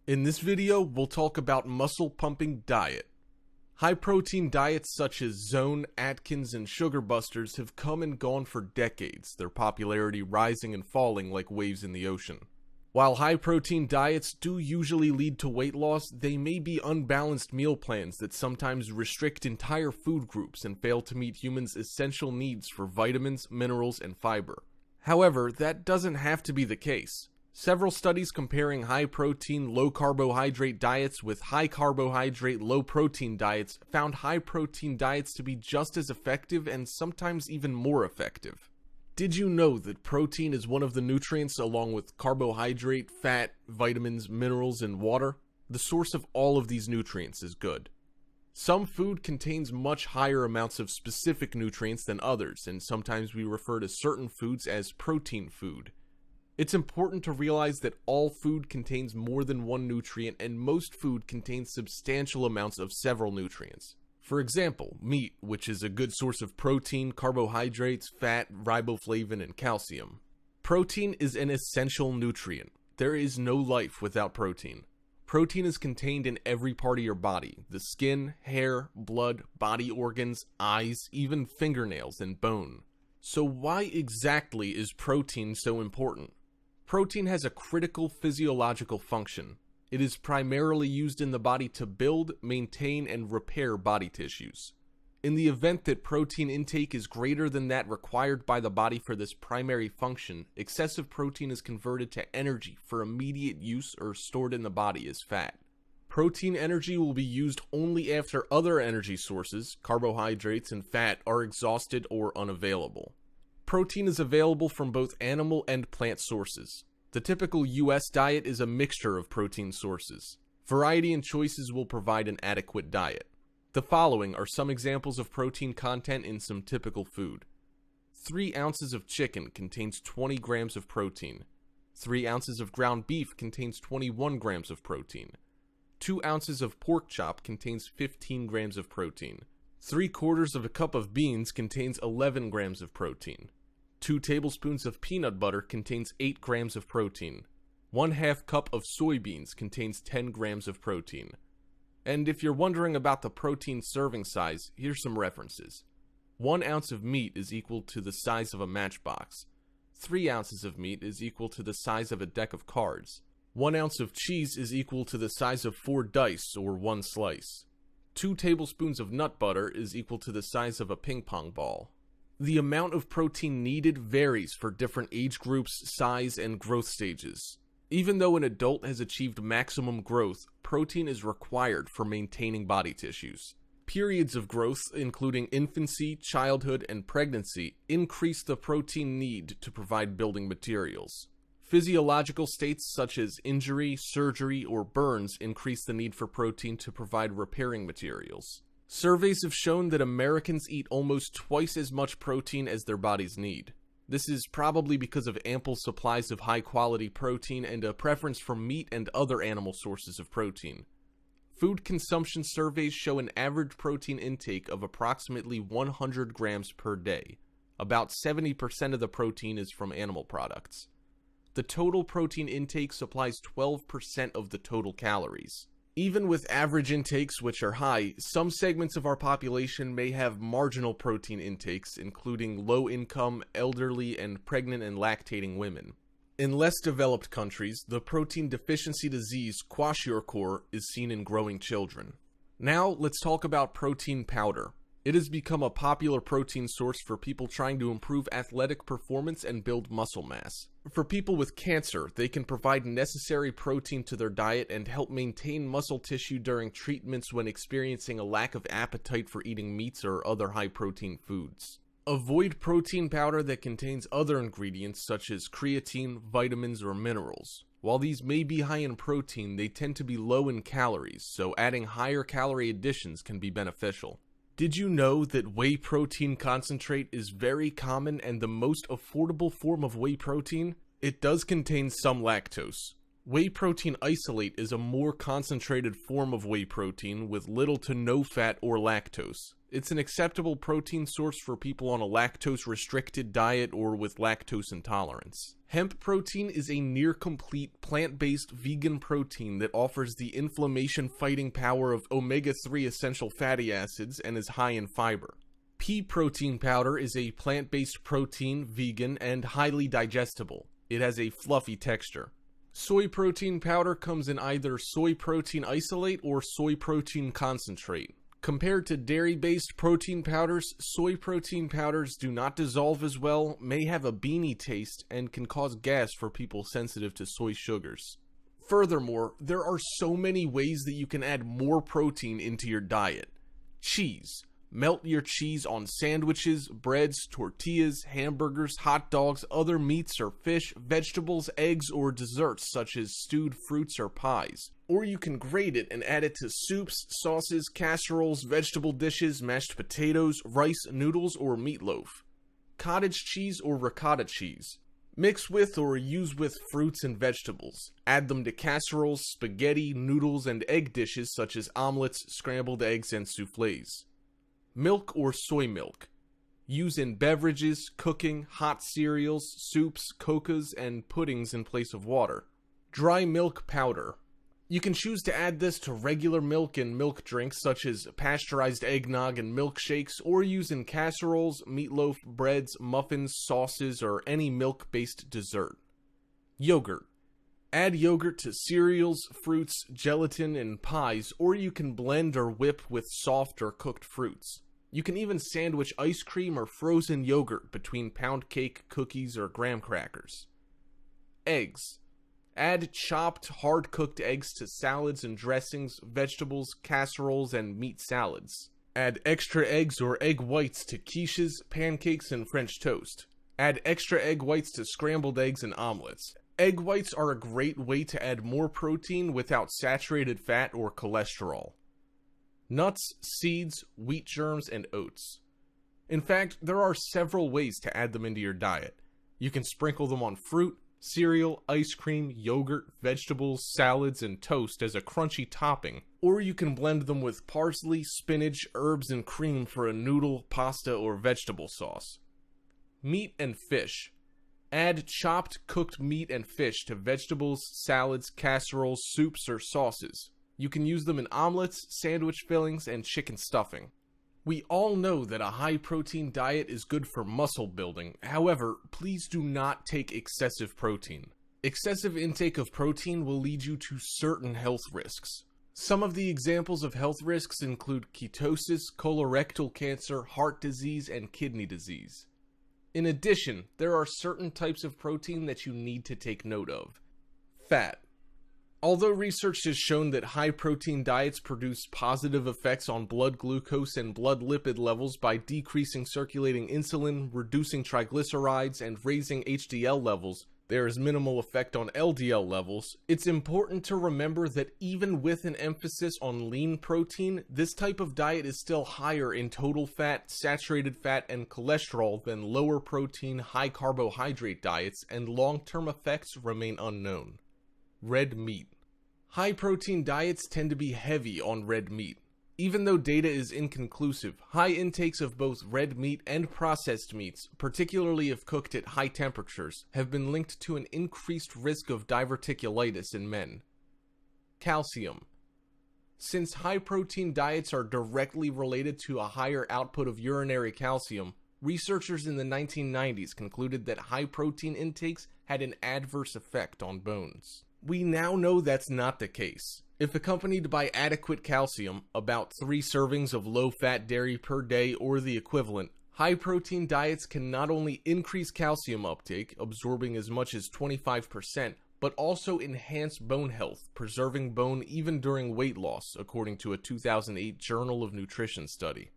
In this video, we'll talk about muscle pumping diet. High protein diets such as Zone, Atkins, and Sugar Busters have come and gone for decades, their popularity rising and falling like waves in the ocean. While high protein diets do usually lead to weight loss, they may be unbalanced meal plans that sometimes restrict entire food groups and fail to meet humans' essential needs for vitamins, minerals, and fiber. However, that doesn't have to be the case. Several studies comparing high-protein, low-carbohydrate diets with high-carbohydrate, low-protein diets found high-protein diets to be just as effective and sometimes even more effective. Did you know that protein is one of the nutrients along with carbohydrate, fat, vitamins, minerals, and water? The source of all of these nutrients is good. Some food contains much higher amounts of specific nutrients than others, and sometimes we refer to certain foods as protein food. It's important to realize that all food contains more than one nutrient, and most food contains substantial amounts of several nutrients. For example, meat, which is a good source of protein, carbohydrates, fat, riboflavin, and calcium. Protein is an essential nutrient. There is no life without protein. Protein is contained in every part of your body: the skin, hair, blood, body organs, eyes, even fingernails and bone. So why exactly is protein so important? Protein has a critical physiological function. It is primarily used in the body to build, maintain, and repair body tissues. In the event that protein intake is greater than that required by the body for this primary function, excessive protein is converted to energy for immediate use or stored in the body as fat. Protein energy will be used only after other energy sources, carbohydrates and fat, are exhausted or unavailable. Protein is available from both animal and plant sources. The typical US diet is a mixture of protein sources. Variety and choices will provide an adequate diet. The following are some examples of protein content in some typical food. 3 ounces of chicken contains 20 grams of protein. 3 ounces of ground beef contains 21 grams of protein. 2 ounces of pork chop contains 15 grams of protein. 3/4 of a cup of beans contains 11 grams of protein. 2 tablespoons of peanut butter contains 8 grams of protein. 1/2 cup of soybeans contains 10 grams of protein. And if you're wondering about the protein serving size, here's some references. 1 ounce of meat is equal to the size of a matchbox. 3 ounces of meat is equal to the size of a deck of cards. 1 ounce of cheese is equal to the size of 4 dice or 1 slice. 2 tablespoons of nut butter is equal to the size of a ping pong ball. The amount of protein needed varies for different age groups, size, and growth stages. Even though an adult has achieved maximum growth, protein is required for maintaining body tissues. Periods of growth, including infancy, childhood, and pregnancy, increase the protein need to provide building materials. Physiological states such as injury, surgery, or burns increase the need for protein to provide repairing materials. Surveys have shown that Americans eat almost twice as much protein as their bodies need. This is probably because of ample supplies of high-quality protein and a preference for meat and other animal sources of protein. Food consumption surveys show an average protein intake of approximately 100 grams per day. About 70% of the protein is from animal products. The total protein intake supplies 12% of the total calories. Even with average intakes which are high, some segments of our population may have marginal protein intakes, including low-income, elderly, and pregnant and lactating women. In less developed countries, the protein deficiency disease kwashiorkor is seen in growing children. Now, let's talk about protein powder. It has become a popular protein source for people trying to improve athletic performance and build muscle mass. For people with cancer, they can provide necessary protein to their diet and help maintain muscle tissue during treatments when experiencing a lack of appetite for eating meats or other high-protein foods. Avoid protein powder that contains other ingredients such as creatine, vitamins, or minerals. While these may be high in protein, they tend to be low in calories, so adding higher calorie additions can be beneficial. Did you know that whey protein concentrate is very common and the most affordable form of whey protein? It does contain some lactose. Whey protein isolate is a more concentrated form of whey protein with little to no fat or lactose. It's an acceptable protein source for people on a lactose-restricted diet or with lactose intolerance. Hemp protein is a near-complete plant-based vegan protein that offers the inflammation-fighting power of omega-3 essential fatty acids and is high in fiber. Pea protein powder is a plant-based protein, vegan, and highly digestible. It has a fluffy texture. Soy protein powder comes in either soy protein isolate or soy protein concentrate. Compared to dairy-based protein powders, soy protein powders do not dissolve as well, may have a beany taste, and can cause gas for people sensitive to soy sugars. Furthermore, there are so many ways that you can add more protein into your diet. Cheese. Melt your cheese on sandwiches, breads, tortillas, hamburgers, hot dogs, other meats or fish, vegetables, eggs, or desserts such as stewed fruits or pies. Or you can grate it and add it to soups, sauces, casseroles, vegetable dishes, mashed potatoes, rice, noodles, or meatloaf. Cottage cheese or ricotta cheese. Mix with or use with fruits and vegetables. Add them to casseroles, spaghetti, noodles, and egg dishes such as omelets, scrambled eggs, and soufflés. Milk or soy milk. Use in beverages, cooking, hot cereals, soups, cocoas, and puddings in place of water. Dry milk powder. You can choose to add this to regular milk and milk drinks such as pasteurized eggnog and milkshakes, or use in casseroles, meatloaf, breads, muffins, sauces, or any milk-based dessert. Yogurt. Add yogurt to cereals, fruits, gelatin, and pies, or you can blend or whip with soft or cooked fruits. You can even sandwich ice cream or frozen yogurt between pound cake, cookies, or graham crackers. Eggs. Add chopped, hard-cooked eggs to salads and dressings, vegetables, casseroles, and meat salads. Add extra eggs or egg whites to quiches, pancakes, and French toast. Add extra egg whites to scrambled eggs and omelets. Egg whites are a great way to add more protein without saturated fat or cholesterol. Nuts, seeds, wheat germs, and oats. In fact, there are several ways to add them into your diet. You can sprinkle them on fruit, cereal, ice cream, yogurt, vegetables, salads, and toast as a crunchy topping, or you can blend them with parsley, spinach, herbs, and cream for a noodle, pasta, or vegetable sauce. Meat and fish. Add chopped, cooked meat and fish to vegetables, salads, casseroles, soups, or sauces. You can use them in omelets, sandwich fillings, and chicken stuffing. We all know that a high-protein diet is good for muscle building. However, please do not take excessive protein. Excessive intake of protein will lead you to certain health risks. Some of the examples of health risks include ketosis, colorectal cancer, heart disease, and kidney disease. In addition, there are certain types of protein that you need to take note of. Fat. Although research has shown that high-protein diets produce positive effects on blood glucose and blood lipid levels by decreasing circulating insulin, reducing triglycerides, and raising HDL levels, there is minimal effect on LDL levels. It's important to remember that even with an emphasis on lean protein, this type of diet is still higher in total fat, saturated fat, and cholesterol than lower protein, high carbohydrate diets, and long-term effects remain unknown. Red meat. High-protein diets tend to be heavy on red meat. Even though data is inconclusive, high intakes of both red meat and processed meats, particularly if cooked at high temperatures, have been linked to an increased risk of diverticulitis in men. Calcium. Since high-protein diets are directly related to a higher output of urinary calcium, researchers in the 1990s concluded that high-protein intakes had an adverse effect on bones. We now know that's not the case. If accompanied by adequate calcium, about 3 servings of low-fat dairy per day or the equivalent, high-protein diets can not only increase calcium uptake, absorbing as much as 25%, but also enhance bone health, preserving bone even during weight loss, according to a 2008 Journal of Nutrition study.